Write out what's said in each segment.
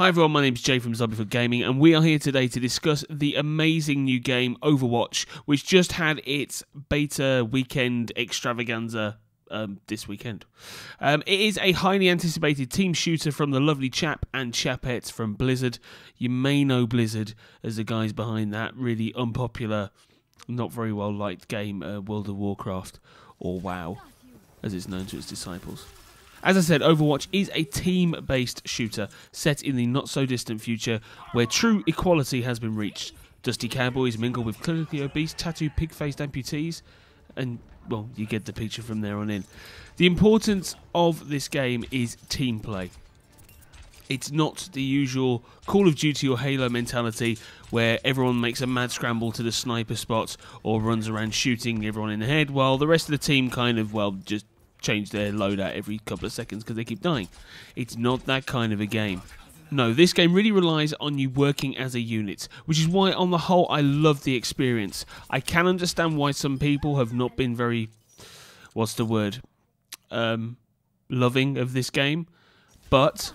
Hi everyone, my name's Jay from Zombie Gaming, and we are here today to discuss the amazing new game Overwatch, which just had its beta weekend extravaganza this weekend. It is a highly anticipated team shooter from the lovely chap and chapettes from Blizzard. You may know Blizzard as the guys behind that really unpopular, not very well liked game, World of Warcraft, or WoW, as it's known to its disciples. As I said, Overwatch is a team-based shooter set in the not-so-distant future where true equality has been reached. Dusty cowboys mingle with clinically obese, tattooed, pig-faced amputees, and, well, you get the picture from there on in. The importance of this game is team play. It's not the usual Call of Duty or Halo mentality where everyone makes a mad scramble to the sniper spot or runs around shooting everyone in the head while the rest of the team kind of, well, just change their loadout every couple of seconds because they keep dying. It's not that kind of a game. No, this game really relies on you working as a unit, which is why on the whole I love the experience. I can understand why some people have not been very, what's the word, loving of this game, but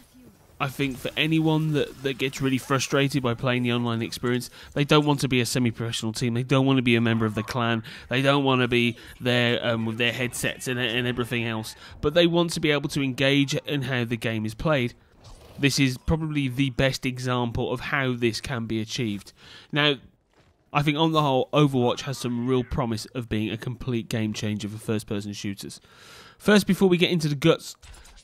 I think for anyone that gets really frustrated by playing the online experience, they don't want to be a semi-professional team, they don't want to be a member of the clan, they don't want to be there with their headsets and everything else, but they want to be able to engage in how the game is played. This is probably the best example of how this can be achieved. Now, I think on the whole, Overwatch has some real promise of being a complete game changer for first-person shooters. First, before we get into the guts,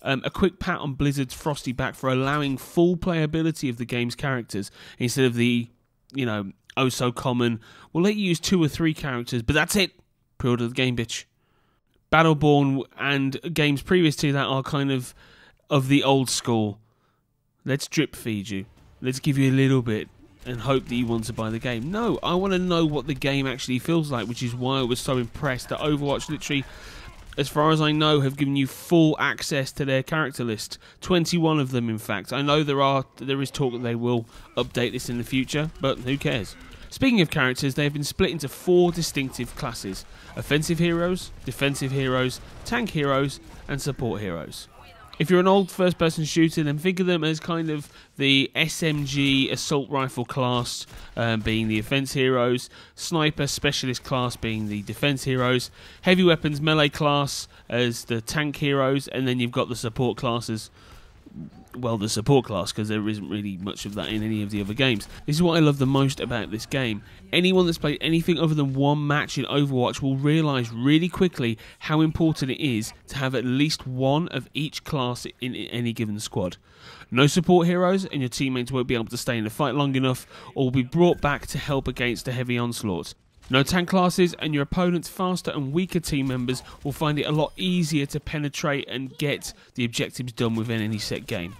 a quick pat on Blizzard's frosty back for allowing full playability of the game's characters instead of the, you know, oh so common, we'll let you use 2 or 3 characters, but that's it. Pre-order the game, bitch. Battleborn and games previous to that are kind of the old school. Let's drip feed you. Let's give you a little bit and hope that you want to buy the game. No, I want to know what the game actually feels like, which is why I was so impressed that Overwatch literally, as far as I know, have given you full access to their character list. 21 of them, in fact. I know there is talk that they will update this in the future, but who cares? Speaking of characters, they have been split into 4 distinctive classes: offensive heroes, defensive heroes, tank heroes, and support heroes. If you're an old first-person shooter, then think of them as kind of the SMG assault rifle class being the offense heroes, sniper specialist class being the defense heroes, heavy weapons melee class as the tank heroes, and then you've got the support classes. Well, the support class, because there isn't really much of that in any of the other games. This is what I love the most about this game. Anyone that's played anything other than one match in Overwatch will realise really quickly how important it is to have at least one of each class in any given squad. No support heroes and your teammates won't be able to stay in the fight long enough or will be brought back to help against a heavy onslaught. No tank classes, and your opponent's faster and weaker team members will find it a lot easier to penetrate and get the objectives done within any set game.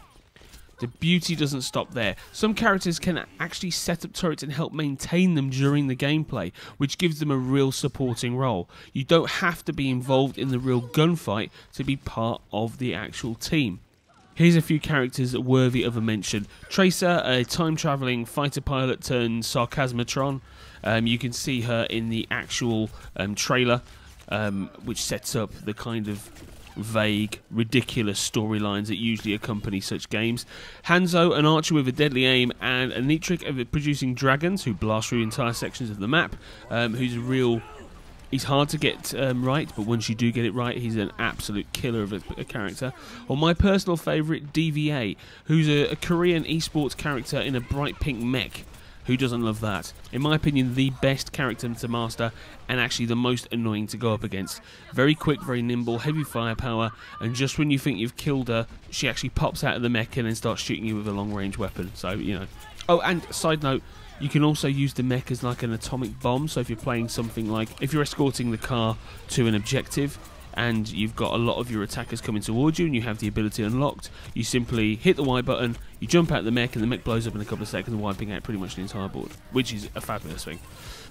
The beauty doesn't stop there. Some characters can actually set up turrets and help maintain them during the gameplay, which gives them a real supporting role. You don't have to be involved in the real gunfight to be part of the actual team. Here's a few characters worthy of a mention. Tracer, a time-travelling fighter pilot turned Sarcasmatron. You can see her in the actual trailer, which sets up the kind of vague, ridiculous storylines that usually accompany such games. Hanzo, an archer with a deadly aim, and a neat trick of producing dragons who blast through entire sections of the map, who's a real... He's hard to get right, but once you do get it right, he's an absolute killer of a character. Or my personal favourite, DVA, who's a Korean esports character in a bright pink mech. Who doesn't love that? In my opinion, the best character to master and actually the most annoying to go up against. Very quick, very nimble, heavy firepower, and just when you think you've killed her, she actually pops out of the mech and then starts shooting you with a long-range weapon. So, you know. Oh, and side note, you can also use the mech as like an atomic bomb. So if you're playing something like, if you're escorting the car to an objective and you've got a lot of your attackers coming towards you and you have the ability unlocked, you simply hit the Y button, you jump out the mech, and the mech blows up in a couple of seconds, wiping out pretty much the entire board, which is a fabulous thing.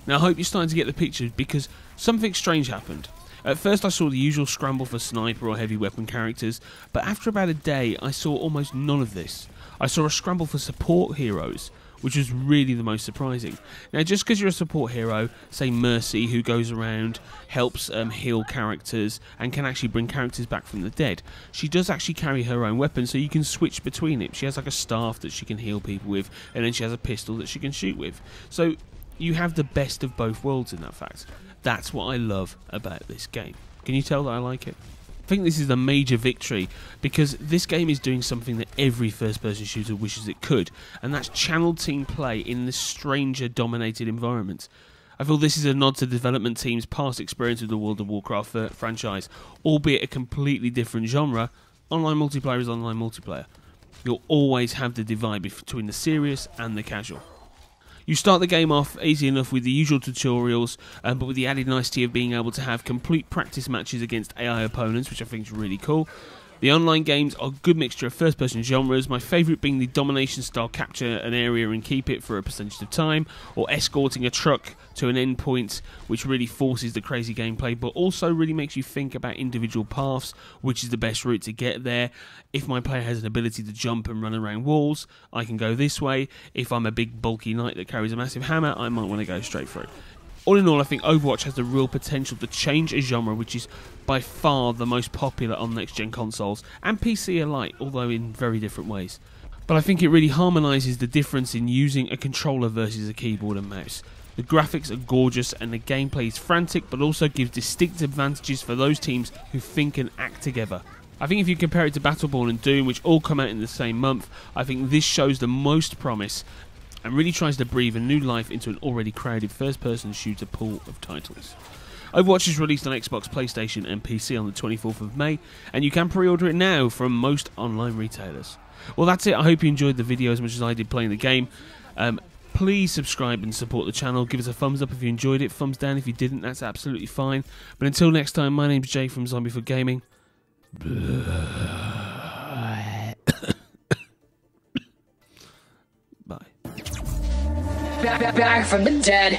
Now I hope you're starting to get the picture because something strange happened. At first I saw the usual scramble for sniper or heavy weapon characters, but after about a day I saw almost none of this. I saw a scramble for support heroes, which was really the most surprising. Now, just because you're a support hero, say Mercy, who goes around, helps heal characters, and can actually bring characters back from the dead, she does actually carry her own weapon, so you can switch between it. She has like a staff that she can heal people with, and then she has a pistol that she can shoot with. So you have the best of both worlds in that fact. That's what I love about this game. Can you tell that I like it? I think this is a major victory because this game is doing something that every first-person shooter wishes it could, and that's channeled team play in this stranger-dominated environment. I feel this is a nod to the development team's past experience with the World of Warcraft franchise, albeit a completely different genre. Online multiplayer is online multiplayer. You'll always have the divide between the serious and the casual. You start the game off easy enough with the usual tutorials, but with the added nicety of being able to have complete practice matches against AI opponents, which I think is really cool. The online games are a good mixture of first-person genres, my favourite being the domination style, capture an area and keep it for a percentage of time, or escorting a truck to an endpoint, which really forces the crazy gameplay, but also really makes you think about individual paths, which is the best route to get there. If my player has an ability to jump and run around walls, I can go this way. If I'm a big bulky knight that carries a massive hammer, I might want to go straight through. All in all, I think Overwatch has the real potential to change a genre which is by far the most popular on next-gen consoles and PC alike, although in very different ways. But I think it really harmonises the difference in using a controller versus a keyboard and mouse. The graphics are gorgeous and the gameplay is frantic, but also gives distinct advantages for those teams who think and act together. I think if you compare it to Battleborn and Doom, which all come out in the same month, I think this shows the most promise and really tries to breathe a new life into an already crowded first-person shooter pool of titles. Overwatch is released on Xbox, PlayStation and PC on the 24th of May, and you can pre-order it now from most online retailers. Well, that's it. I hope you enjoyed the video as much as I did playing the game. Please subscribe and support the channel. Give us a thumbs up if you enjoyed it, thumbs down if you didn't, that's absolutely fine. But until next time, my name's Jay from Zombie for Gaming. Bye. Back from the dead.